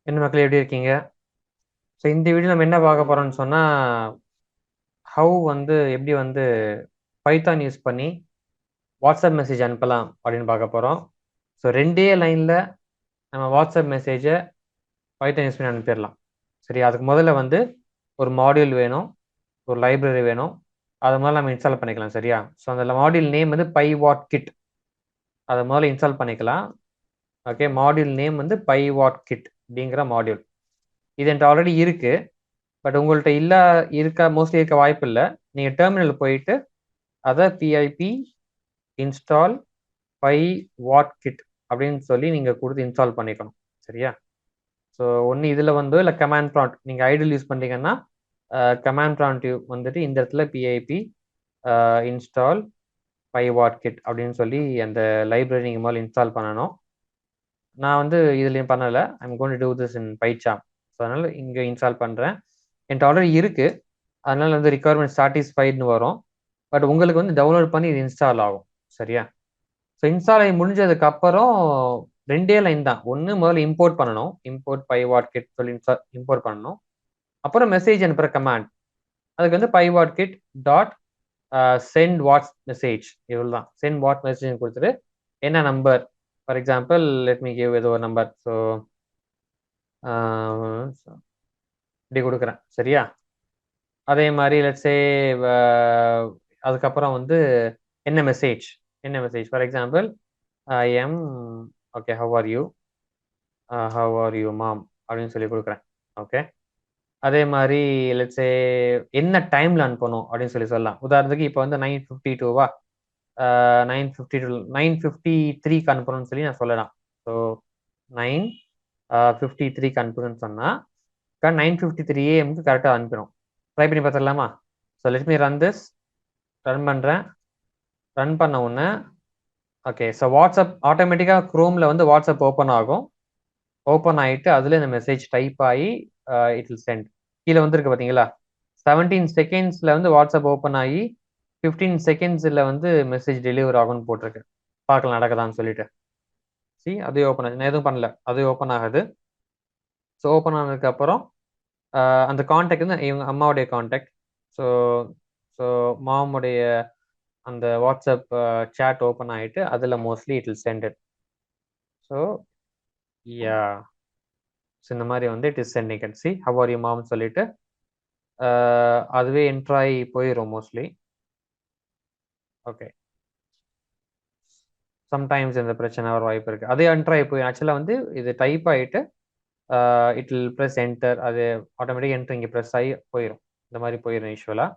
என்ன மக்களே எப்படி இருக்கீங்க? ஸோ இந்த வீடியோ நம்ம என்ன பார்க்க போறோம்னு சொன்னா, ஹவ் வந்து எப்படி வந்து பைத்தான் யூஸ் பண்ணி வாட்ஸ்அப் மெசேஜ் அனுப்பலாம் அப்படின்னு பார்க்க போறோம். ஸோ 2டே லைன்ல நம்ம வாட்ஸ்அப் மெசேஜை பைத்தான் யூஸ் பண்ணி அனுப்பிடலாம். சரி, அதுக்கு முதல்ல வந்து ஒரு மாடியூல் வேணும், ஒரு லைப்ரரி வேணும். அது முதல்ல நம்ம இன்ஸ்டால் பண்ணிக்கலாம். சரியா? ஸோ அந்த மாடியூல் நேம் வந்து பைவாட் கிட். அதை முதல்ல இன்ஸ்டால் பண்ணிக்கலாம். ஓகே, மாடியூல் நேம் வந்து பைவாட் கிட் அப்படிங்கிற மாடியூல். இது என்கிட்ட ஆல்ரெடி இருக்கு. பட் உங்கள்கிட்ட மோஸ்ட்லி இருக்க வாய்ப்பு இல்லை. நீங்கள் டெர்மினல் போயிட்டு அதை PIP install pywhatkit அப்படின்னு சொல்லி நீங்கள் கொடுத்து இன்ஸ்டால் பண்ணிக்கணும். சரியா? ஸோ ஒன்று இதில் வந்து இல்லை கமாண்ட் ப்ராம்ப்ட் நீங்கள் ஐடில் யூஸ் பண்ணுறீங்கன்னா கமாண்ட் ப்ராம்ப்ட் வந்துட்டு இந்த இடத்துல PIP install pywhatkit அப்படின்னு சொல்லி அந்த லைப்ரரி நீங்கள் முதல்ல இன்ஸ்டால் பண்ணணும். நான் வந்து இதுலேயும் பண்ணலை. I'm gonna to do this in பைச்சாம். So அதனால் இங்கே இன்ஸ்டால் பண்ணுறேன். என்கிட்ட ஆல்ரெடி இருக்குது. அதனால வந்து ரிக்வயர்மெண்ட் சாட்டிஸ்ஃபைடுன்னு வரும். பட் உங்களுக்கு வந்து டவுன்லோட் பண்ணி இது இன்ஸ்டால் ஆகும். சரியா? ஸோ இன்ஸ்டால் ஆகி முடிஞ்சதுக்கு அப்புறம் 2டே லைன் தான். ஒன்று முதல்ல இம்போர்ட் பண்ணணும். இம்போர்ட் பைவாட் கிட் சொல்லி இம்போர்ட் பண்ணணும். அப்புறம் மெசேஜ் அனுப்புகிற கமாண்ட். அதுக்கு வந்து pywhatkit dot send whats message. இவ்வளோ தான். சென்ட் வாட் மெசேஜ் கொடுத்துட்டு என்ன number, for example let me give ஏதோ ஒரு நம்பர். ஸோ இப்படி கொடுக்குறேன். சரியா? அதே மாதிரி லெட்ஸே அதுக்கப்புறம் வந்து என்ன message, for example I am okay how are you mom அப்படின்னு சொல்லி கொடுக்குறேன். ஓகே, அதே மாதிரி லெட்ஸே என்ன டைம்ல அனுப்பணும் அப்படின்னு சொல்லி சொல்லலாம். உதாரணத்துக்கு இப்போ வந்து 9:52வா, 9:53க்கு அனுப்பணும்னு சொல்லி நான் சொல்லலாம். ஸோ 9:53க்கு அனுப்பணும்னு சொன்னால் 9:53 AM கரெக்டாக அனுப்பிடும். ட்ரை பண்ணி பார்த்துடலாமா? So let me run this. Run பண்ணுறேன். ரன் பண்ண உடனே ஓகே, ஸோ வாட்ஸ்அப் ஆட்டோமேட்டிக்காக க்ரோமில் வந்து வாட்ஸ்அப் ஓப்பன் ஆகும். ஓப்பன் ஆகிட்டு அதில் இந்த மெசேஜ் டைப் ஆகி இட் வில் சென்ட். கீழே வந்துருக்கு பார்த்தீங்களா? 17 செகண்ட்ஸில் வந்து வாட்ஸ்அப் ஓப்பன் ஆகி 15 செகண்ட்ஸில் வந்து மெசேஜ் டெலிவர் ஆகும்னு போட்டிருக்கு. பார்க்கலாம் நடக்குதான்னு சொல்லிட்டு. அதே ஓப்பன் ஆகுது. நான் எதுவும் பண்ணல, அதே ஓப்பன் ஆகுது. ஸோ ஓப்பன் ஆனதுக்கப்புறம் அந்த காண்டாக்ட் வந்து இவங்க அம்மாவுடைய காண்டாக்ட். ஸோ ஸோ மாமுடைய அந்த வாட்ஸ்அப் சேட் ஓப்பன் ஆகிட்டு அதில் mostly it will send it. So yeah, so இந்த மாதிரி வந்து it is sending it. How are you மாம்னு சொல்லிட்டு அதுவே என்ட்ராய் போயிடும் மோஸ்ட்லி. ஓகே, சம்டைம்ஸ் இந்த பிரச்சனை வர வாய்ப்பு இருக்குது. அதே என்ட்ராய் போய் ஆக்சுவலாக வந்து இது டைப் ஆகிட்டு இட் வில் ப்ரெஸ் என்டர். அது ஆட்டோமேட்டிக் என்டர் இங்கே ப்ரெஸ் ஆகி போயிடும். இந்த மாதிரி போயிடும் யூஸ்வலாக.